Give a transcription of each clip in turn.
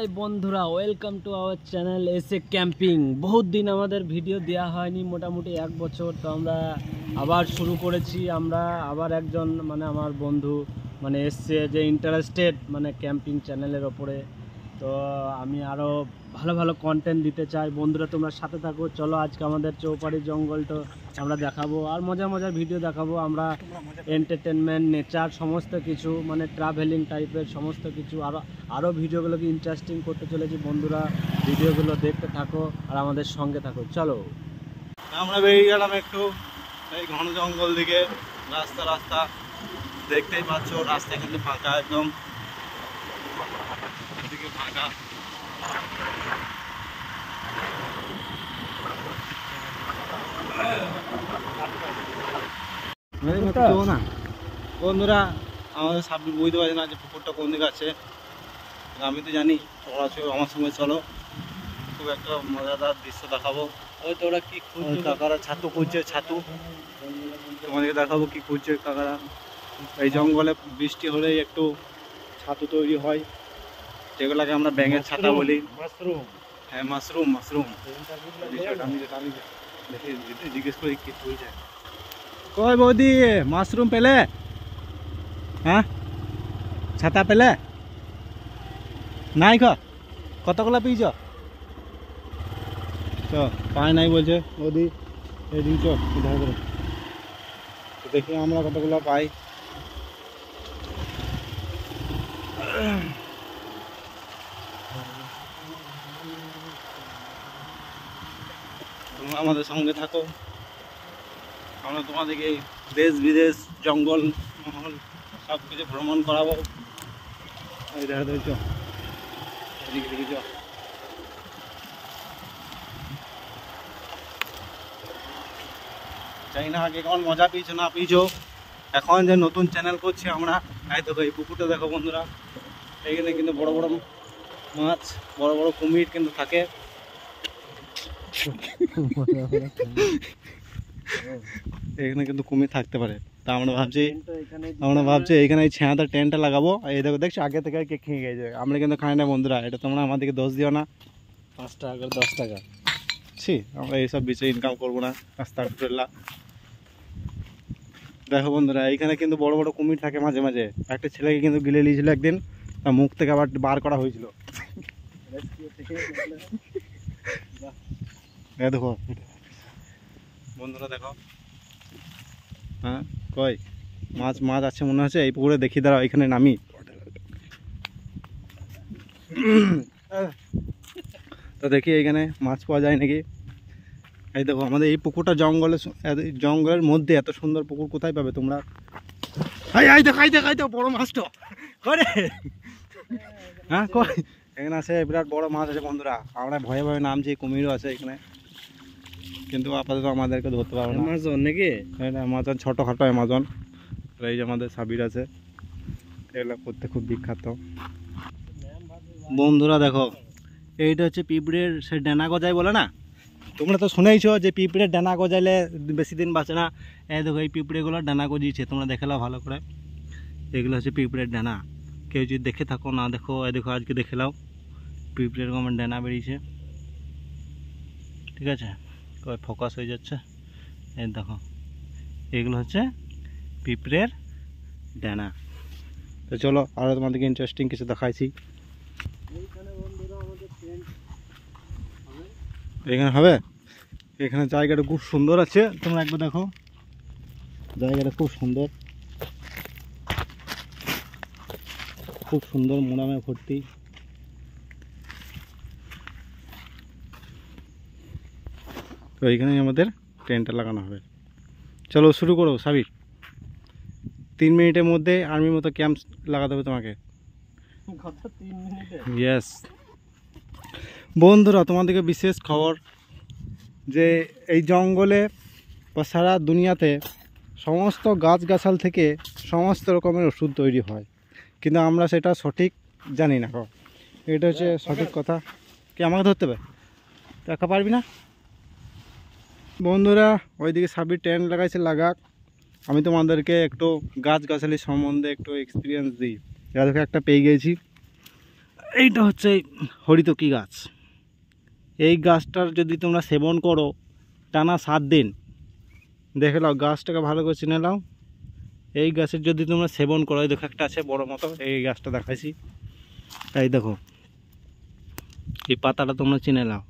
High বন্ধুরা, welcome to our channel এসে camping. বহুত দিন আমাদের ভিডিও দেওয়া হয়নি, মোটামুটি 1 বছর। তো আমরা আবার শুরু করেছি। আমরা আবার একজন আমার বন্ধু এসছে যে ইন্টারেস্টেড ক্যাম্পিং চ্যানেলের ওপরে। তো আমি আরও ভালো ভালো কন্টেন্ট দিতে চাই। বন্ধুরা তোমরা সাথে থাকো। চলো আজকে আমাদের চৌপাড়ি জঙ্গলটা আমরা দেখাবো, আর মজার ভিডিও দেখাবো। আমরা এন্টারটেনমেন্ট, নেচার, সমস্ত কিছু ট্রাভেলিং টাইপের সমস্ত কিছু আরও ভিডিওগুলোকে ইন্টারেস্টিং করতে চলেছি। বন্ধুরা ভিডিওগুলো দেখতে থাকো আর আমাদের সঙ্গে থাকো। চলো আমরা বেরিয়ে গেলাম একটু এই ঘন জঙ্গল দিকে। রাস্তা দেখতেই পাচ্ছ, রাস্তা কিন্তু ফাঁকা, একদম এদিকে ফাঁকা। বন্ধুরা আমাদের সাবজেক্ট বুঝতে পারছি না যে পুকুরটা কোন দিকে আছে। আমি তো জানি, তোমরা আমার সঙ্গে চলো, খুব একটা মজাদার দৃশ্য দেখাবো। ওই তো ওরা কি কাকারা ছাতু খুঁজছে, ছাতু তোমাদেরকে দেখাবো কি খুঁজছে কাকারা। এই জঙ্গলে বৃষ্টি হলেই একটু ছাতু তৈরি হয়, যেগুলোকে আমরা ব্যাঙের ছাতা বলি। মাশরুম, হ্যাঁ মাশরুম। আমি জিজ্ঞেস করি কি খুঁজছে। কই বৌদি, মাশরুম পেলে? হ্যাঁ, ছাতা পেলে? নাই কতগুলো পেয়েছ? চ পায় নাই বলছে বৌদি। এদিন চ ধার করে দেখি আমরা কতগুলো পাই। তোমরা আমাদের সঙ্গে থাকো, আমরা তোমাদেরকে দেশ বিদেশ, জঙ্গল মহল সব কিছু ভ্রমণ করাবো। এই দেখা দেখছ, এদিকে দেখেছ। জানি না আগে কেমন মজা পেয়েছো না পেয়েছো। এখন যে নতুন চ্যানেল করছি আমরা, এই দেখো এই পুকুরটা দেখো বন্ধুরা। এইখানে কিন্তু বড় বড় মাছ, বড় বড় কুমির কিন্তু থাকে। এখানে কিন্তু কুমির থাকতে পারে। তা আমরা ভাবছি এইখানে এই ছেঁড়াতে টেন্টটা লাগাবো। এই দেখো, দেখছো আগে থেকে কে খেয়ে গেছে। আমরা কিন্তু খাই না বন্ধুরা, এটা তোমরা আমাদেরকে দোষ দিও না। 5 টাকা করে 10 টাকা। ছি, আমরা এইসব বিষয়ে ইনকাম করবো না। আস্তাগফিরুল্লাহ। দেখো বন্ধুরা, এইখানে কিন্তু বড় বড় কুমির থাকে মাঝে মাঝে। একটা ছেলেকে কিন্তু গিলে নিয়েছিল একদিন, তার মুখ থেকে আবার বার করা হয়েছিল। দেখো বন্ধুরা, দেখো হ্যাঁ কই মাছ আছে মনে হচ্ছে এই পুকুরে। দেখি দাঁড়াও, এখানে নামি। তো দেখি এইখানে মাছ পাওয়া যায় নাকি। এই দেখো আমাদের এই পুকুরটা জঙ্গলের মধ্যে। এত সুন্দর পুকুর কোথায় পাবে তোমরা? এই দেখো বড় মাছটা করে। হ্যাঁ কই, এখানে আছে বিরাট বড় মাছ আছে বন্ধুরা। আমরা ভয়ে নামছি, কুমিরও আছে এখানে, কিন্তু আপাতত আমাদেরকে ধরতে পারবো না। অ্যামাজন নাকি? অ্যামাজন, ছোটোখাটো অ্যামাজন। এই যে আমাদের সাবির আছে, এগুলো করতে খুব বিখ্যাত। বন্ধুরা দেখো, এইটা হচ্ছে পিঁপড়ের সে ডানা গজায় বলে না, তোমরা তো শুনেইছো যে পিঁপড়ের ডানা গজাইলে বেশি দিন বাঁচে না। এই দেখো এই পিঁপড়েগুলো ডানা গজিয়েছে, তোমরা দেখে নাও ভালো করে। এগুলো হচ্ছে পিঁপড়ের ডানা। কেউ যদি দেখে থাকো না দেখো, এই দেখো আজকে দেখে নাও পিঁপড়ের আমার ডানা বেরিয়েছে। ঠিক আছে, কই ফোকাস হয়ে যাচ্ছে। এই দেখো এগুলো হচ্ছে পিঁপড়ের ডানা। তো চলো আরও তোমাদেরকে ইন্টারেস্টিং কিছু দেখাইছি। এখানে হবে, এখানে জায়গাটা খুব সুন্দর আছে, তোমরা একবার দেখো। জায়গাটা খুব সুন্দর, খুব সুন্দর, মোড়ামে ভর্তি। তো এইখানেই আমাদের টেন্টটা লাগানো হবে। চলো শুরু করো সাবির। 3 মিনিটের মধ্যে আর্মির মতো ক্যাম্প লাগাতে হবে তোমাকে। 3 মিনিটে? ইয়েস বন্ধুরা, তোমাদেরকে বিশেষ খবর যে এই জঙ্গলে বা সারা দুনিয়াতে সমস্ত গাছগাছাল থেকে সমস্ত রকমের ওষুধ তৈরি হয়, কিন্তু আমরা সেটা সঠিক জানি না। এটা হচ্ছে সঠিক কথা। কি আমাকে ধরতে হবে? দেখা পারবি না বন্ধুরা। ওইদিকে সাবির টেন্ট লাগাইছে, লাগাক। আমি তোমাদেরকে একটু গাছগাছালি সম্বন্ধে একটু এক্সপিরিয়েন্স দিই। এর একটা পেয়ে গেছি, এইটা হচ্ছে হরিতকি গাছ। এই গাছটার যদি তোমরা সেবন করো টানা 7 দিন, দেখে নাও গাছটাকে ভালো করে চিনে নাও। এই গাছের যদি তোমরা সেবন করো, এই দেখো একটা আছে বড় মতো, এই গাছটা দেখাইছি, এই দেখো এই পাতাটা তোমরা চিনে নাও।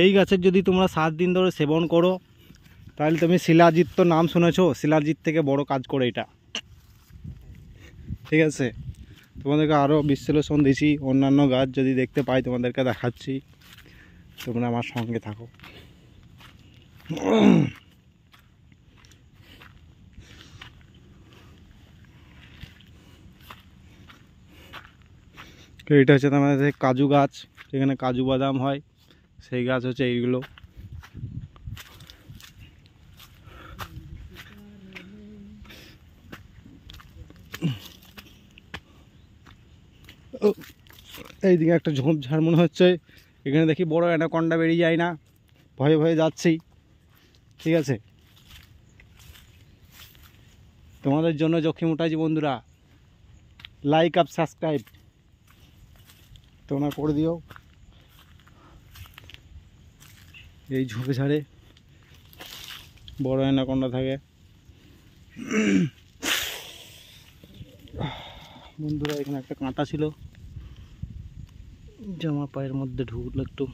এই গাছের যদি তোমরা 7 দিন ধরে সেবন করো, তাহলে তুমি শিলাজিৎ তো নাম শুনেছো, শিলাজিৎ থেকে বড় কাজ করে এটা, ঠিক আছে। তোমাদেরকে আরও বিশ্লেষণ দিছি, অন্যান্য গাছ যদি দেখতে পাই তোমাদেরকে দেখাচ্ছি, তোমরা আমার সঙ্গে থাকো। এটা হচ্ছে তোমাদের কাজু গাছ, যেখানে কাজু বাদাম হয়, সেই গাছ হচ্ছে এইগুলো। এইদিকে একটা ঝোপঝাড় মনে হচ্ছে, এখানে দেখি বড় অ্যানাকন্ডা বেরিয়ে যায় না, ভয়ে ভয়ে যাচ্ছি, ঠিক আছে। তোমাদের জন্য জখিম উঠাইছি বন্ধুরা, লাইক আপ সাবস্ক্রাইব তোমরা করে দিও। এই ঝোপে ঝাড়ে বড় অ্যানাকন্ডা থাকে বন্ধুরা। এখানে একটা কাঁটা ছিল, জামা পায়ের মধ্যে ঢুকলো একটু।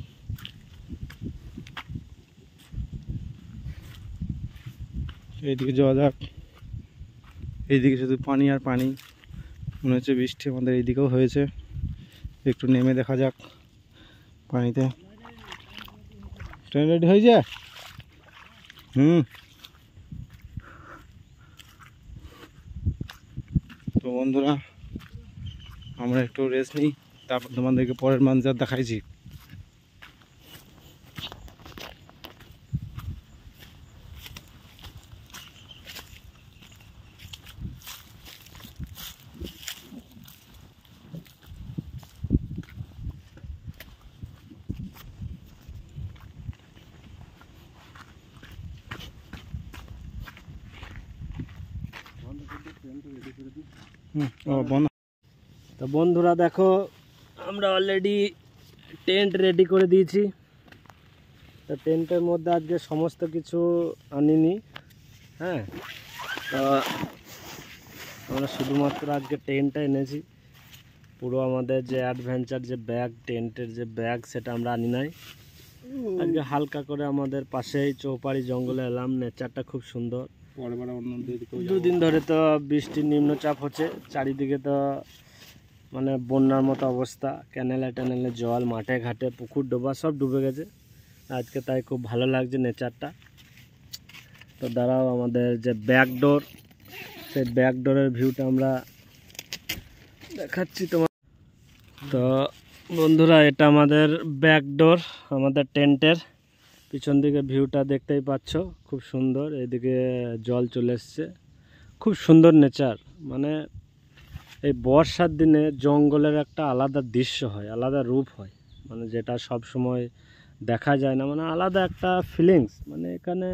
এইদিকে যাওয়া যাক, এইদিকে শুধু পানি আর পানি, মনে হচ্ছে বৃষ্টি আমাদের এইদিকেও হয়েছে। একটু নেমে দেখা যাক পানিতে। ট্রেন রেডি হয়ে যায়। তো বন্ধুরা আমরা একটু রেস্ট নিই, তারপর তোমাদেরকে পরের মানজার দেখাইছি। তো বন্ধুরা দেখো, আমরা অলরেডি টেন্ট রেডি করে দিয়েছি। তো টেন্টের মধ্যে আজকে সমস্ত কিছু আনিনি, হ্যাঁ। তো আমরা শুধুমাত্র আজকে টেন্টটা এনেছি, পুরো আমাদের যে অ্যাডভেঞ্চার যে ব্যাগ, টেন্টের যে ব্যাগ, সেটা আমরা আনি নাই। আজকে হালকা করে আমাদের পাশেই চৌপাড়ি জঙ্গলে এলাম, নেচারটা খুব সুন্দর। দুদিন ধরে তো বৃষ্টির নিম্নচাপ হচ্ছে, চারিদিকে তো মানে বন্যার মতো অবস্থা, ক্যানেলে ট্যানেলে জল, মাঠে ঘাটে পুকুর ডোবা সব ডুবে গেছে। আজকে তাই খুব ভালো লাগছে নেচারটা। তো দাঁড়াও, আমাদের যে ব্যাকডোর, সেই ব্যাকডোরের ভিউটা আমরা দেখাচ্ছি তোমার। তো বন্ধুরা এটা আমাদের ব্যাকডোর, আমাদের টেন্টের পিছন দিকে ভিউটা দেখতেই পাচ্ছ, খুব সুন্দর। এদিকে জল চলে এসছে, খুব সুন্দর নেচার। মানে এই বর্ষার দিনে জঙ্গলের একটা আলাদা দৃশ্য হয়, আলাদা রূপ হয়, মানে যেটা সব সময় দেখা যায় না, মানে আলাদা একটা ফিলিংস। মানে এখানে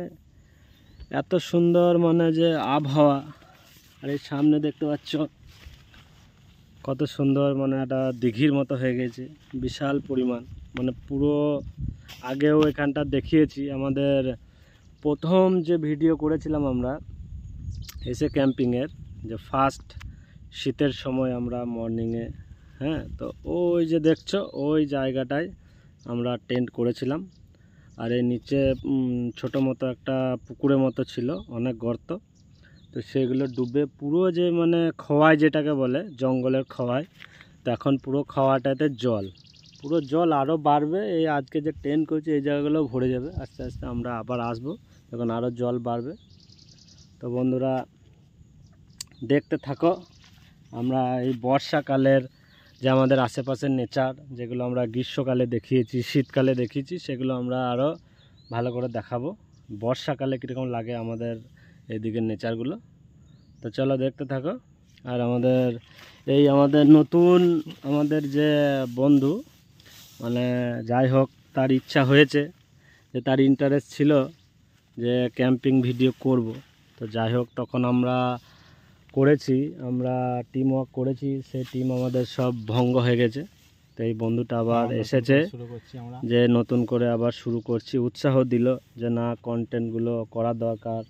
এত সুন্দর মানে যে আবহাওয়া, আর এই সামনে দেখতে পাচ্ছ কত সুন্দর, মানে একটা দিঘির মতো হয়ে গেছে, বিশাল পরিমাণ। মানে পুরো আগেও এখানটা দেখিয়েছি, আমাদের প্রথম যে ভিডিও করেছিলাম আমরা এসে ক্যাম্পিংয়ের, যে ফার্স্ট শীতের সময় আমরা মর্নিংয়ে, হ্যাঁ। তো ওই যে দেখছো ওই জায়গাটায় আমরা টেন্ট করেছিলাম। আর এই নিচে ছোটো মতো একটা পুকুরের মতো ছিল, অনেক গর্ত। তো সেগুলো ডুবে পুরো যে মানে খোয়াই যেটাকে বলে, জঙ্গলের খোয়াই, তো এখন পুরো খাওয়াটাতে জল, পুরো জল আরও বাড়বে। এই আজকে যে টেন্ট করছি এই জায়গাগুলো ভরে যাবে আস্তে আস্তে, আমরা আবার আসবো তখন আরও জল বাড়বে। তো বন্ধুরা দেখতে থাকো, আমরা এই বর্ষাকালের যে আমাদের আশেপাশের নেচার, যেগুলো আমরা গ্রীষ্মকালে দেখিয়েছি, শীতকালে দেখিয়েছি, সেগুলো আমরা আরও ভালো করে দেখাবো। বর্ষাকালে কীরকম লাগে আমাদের এইদিকের নেচারগুলো। তো চলো দেখতে থাকো। আর আমাদের নতুন আমাদের যে বন্ধু, মানে যাই হোক তার ইচ্ছা হয়েছে, যে তার ইন্টারেস্ট ছিল যে ক্যাম্পিং ভিডিও করব। তো যাই হোক তখন আমরা করেছি, আমরা টিম ওয়ার্ক করেছি, সেই টিম আমাদের সব ভঙ্গ হয়ে গেছে। তো এই বন্ধুটা আবার এসেছে শুরু করছি আমরা। যে নতুন করে আবার শুরু করছি, উৎসাহ দিল যে না কন্টেন্টগুলো করা দরকার,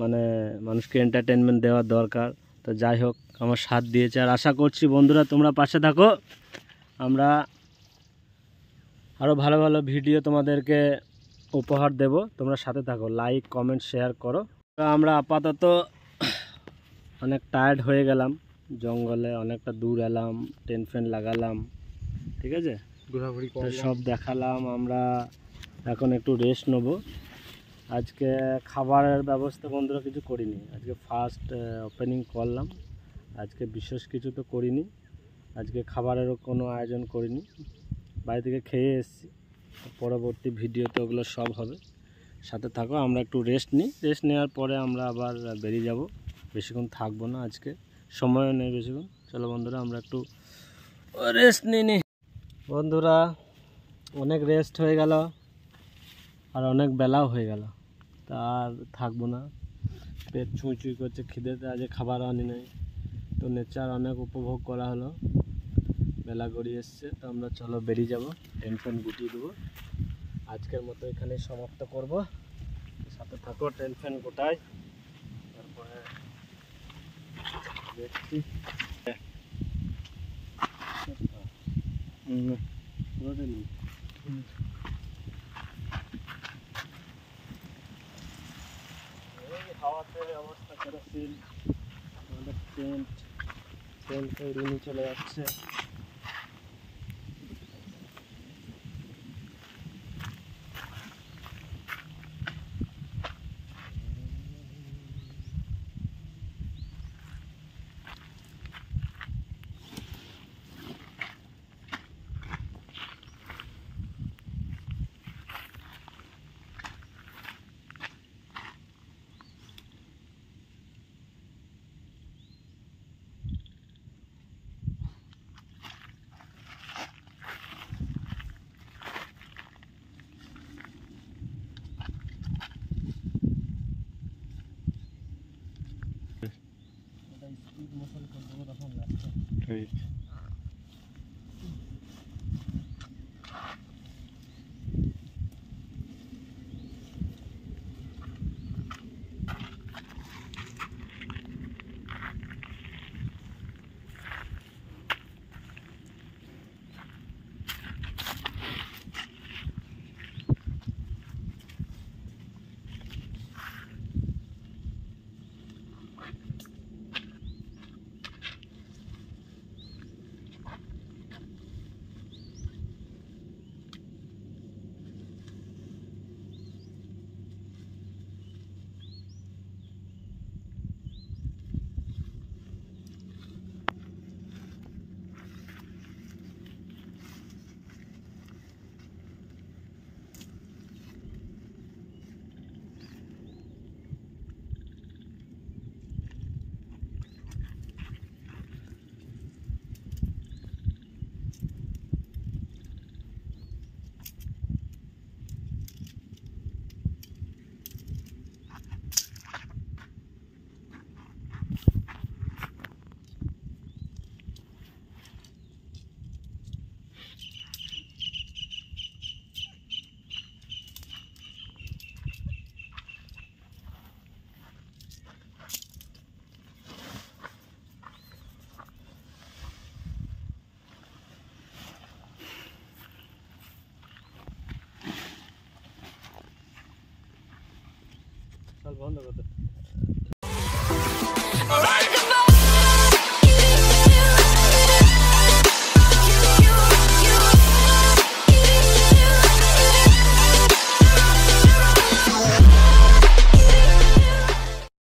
মানে মানুষকে এন্টারটেনমেন্ট দেওয়া দরকার। তো যাই হোক আমার সাথ দিয়েছে, আর আশা করছি বন্ধুরা তোমরা পাশে থাকো, আমরা আরও ভালো ভালো ভিডিও তোমাদেরকে উপহার দেব, তোমরা সাথে থাকো, লাইক কমেন্ট শেয়ার করো। তো আমরা আপাতত অনেক টায়ার্ড হয়ে গেলাম, জঙ্গলে অনেকটা দূর এলাম, টেন্ট ফ্যান লাগালাম, ঠিক আছে, ঘোরাঘুরি তো সব দেখালাম। আমরা এখন একটু রেস্ট নেব। আজকে খাবারের ব্যবস্থা বন্ধুরা কিছু করিনি, আজকে ফার্স্ট ওপেনিং করলাম, আজকে বিশেষ কিছু তো করিনি, আজকে খাবারেরও কোনো আয়োজন করিনি, বাড়ি থেকে খেয়ে এসেছি। পরবর্তী ভিডিওতে ওগুলো সব হবে, সাথে থাকো। আমরা একটু রেস্ট নিই, রেস্ট নেওয়ার পরে আমরা আবার বেরিয়ে যাব, বেশিক্ষণ থাকবো না, আজকে সময়ও নেই বেশিক্ষণ। চলো বন্ধুরা আমরা একটু রেস্ট নিই। বন্ধুরা অনেক রেস্ট হয়ে গেল আর অনেক বেলাও হয়ে গেল, তা আর থাকবো না, পেট ছুঁই ছুঁই করছে, খিদেতে আজ খাবারও আনি নাই। তো নেচার অনেক উপভোগ করা হলো, বেলা গড়িয়ে এসছে, তো আমরা চলো বেরিয়ে যাব, টেন্ট ফ্যান গুটিয়ে দেবো। আজকের মতো এখানে সমাপ্ত করব, সাথে থাকো, টেন্ট ফ্যান গোটাই, তারপরে দেখছি হাওয়াতে অবস্থা কেরোসিন, আমাদের টেন্ট রুমে চলে যাচ্ছে। স্পিড মোশন করবো তখন লাগছে। চল বন্ধ করতে।